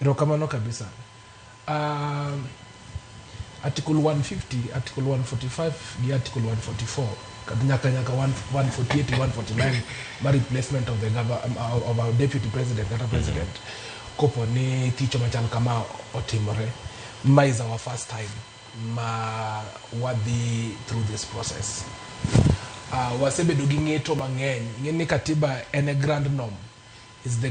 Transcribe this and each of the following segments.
Erokamano kabisa. Article 150, Article 145, the Article 144, nyaka 148 149, my replacement of the of our deputy president, data president, kopo ni ticho machal kama otimore. Ma is our first time ma wadi through this process. Wasebedo gi ng'eto mang'eny, ng'eni katiba en a grand norm. It's the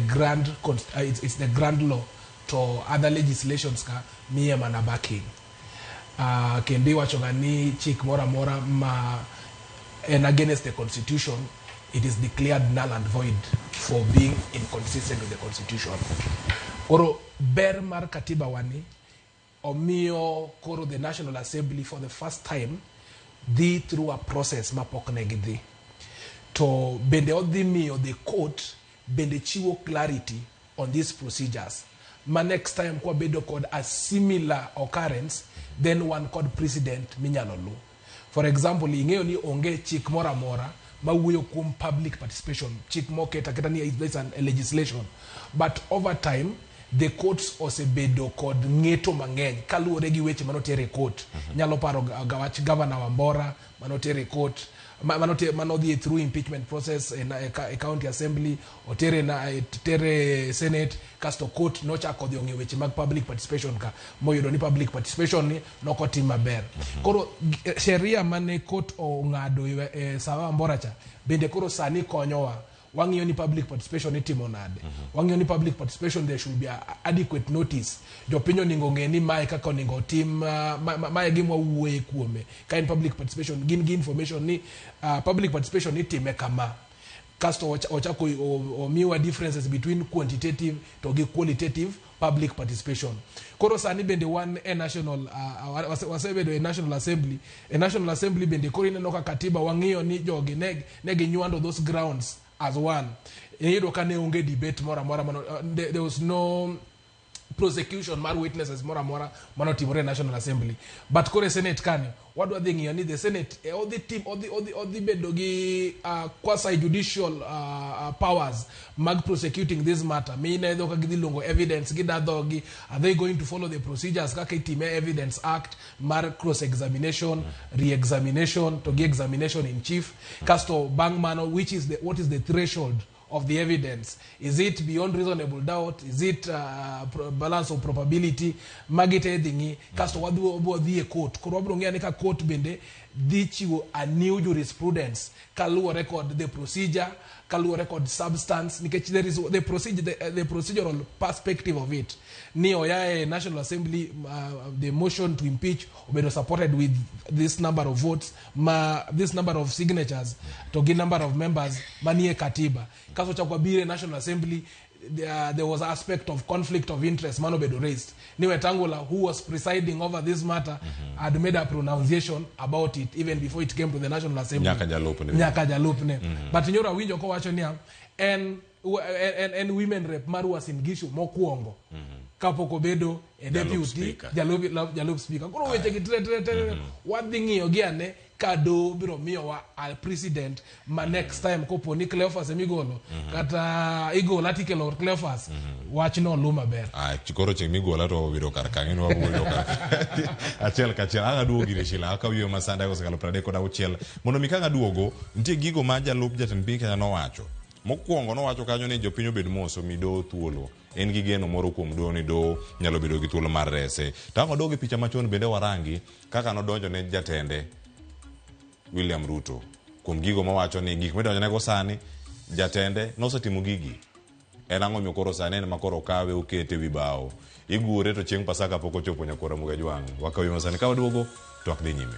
grand law to other legislations ka miye mana backing. Kendi wachoga ni chik mora ma and against the constitution, it is declared null and void for being inconsistent with the constitution. Koro ber mar katiba wani omiyo koro the National Assembly for the first time dhi through a process mapok negidhi. To bende odhi miyo the court bende chiwo clarity on these procedures. Ma next time kwa bedo kod a similar occurrence, then one called precedent minyalo lu. For example, ing'eyo ni onge chik mora ma wuoyo kuom public participation. Chik mo keta ni there's a legislation. But over time, the courts osebedo kod ng'eto mang'eny kaluwore gi weche manotere court. Nyalo paro gawach governor Wambora manotere court. Manodhi through impeachment process in a county assembly, or tere senate, kasto court nochako dhi ong'e weche mag public participation ka moyudo ni public participation ni nokotim maber. Koro sheria mane court ong'ado sawa Wambora cha bende koro sani konyowa. Wang'iyo ni public participation itimo nade. Wang'iyo ni public participation there should be adequate notice. Jopiny oningo ng'e ni mae kaka oningo tim mae gima wuoye kuome. Ka in public participation gin gi information ni public participation itime kama. Kasto ochako omiwa differences between quantitative to gi qualitative public participation. Koro sani bende one wasebedo a National Assembly. A National Assembly bende koro ineno ka katiba wang'iyo ni jogi negi nywando those grounds as one. There was no prosecution mar witnesses mora manotimore National Assembly. But kore Senate kane what do they need the Senate all the team all the bedogi quasi judicial powers mag prosecuting this matter. Me na edo kagidi longo evidence gidadogi are they going to follow the procedures kaka itime Evidence Act mar cross examination re-examination to examination in chief casto bang mano what is the threshold of the evidence? Is it beyond reasonable doubt? Is it balance of probability? Magite dingi kasto wadu the court. Korobrongia nika court bende dichiwo a new jurisprudence. Kaluo record the procedure, kaluo record substance. Nikech there is the procedure, the procedural perspective of it. Ni oyae National Assembly the motion to impeach obedo supported with this number of votes, this number of signatures to give number of members maniye katiba. Kaso chakwabire National Assembly there was an aspect of conflict of interest manobedo raised. Niwe Tangula, who was presiding over this matter, had made a pronunciation about it even before it came to the National Assembly. Nyaka jalupne. But nyora winjo ko wacho niya and women rep maru wasingisho mokuongo. Kapoko bedo deputy jalup speaker. Kuro weche gitre wading'iyo giane kado biro miyo wa al president ma next time kopo ni Cleophas emigolo kata igolo article or Cleophas wach no luma ber chikoro cheng migolo to biro kar kanyo wabulo kar achiel kachiel anga duogo gire shila aka wiyo masanda osegalo 36 mondo mikanga duogo nitie gigo ma jalup jatend piny Kenya no wacho mokwongo no wacho kanyo ni jopiny obed moso mido thuolo en gi geno moro kuom do ni do nyalo bedo gi thuolo mar rese tango dogi picha machon bende warangi kaka no donjo ne jatende William Ruto kuom gigo mawacho ni gik medonjo nego sani jatende nosetimo gigi en ang'o mokoro sani en makoro kawe okete wi bao igure to chieng' pasaka pok ochopo nyakora muga jwang' wakawi masani ka waduogo to ak dhi nyime.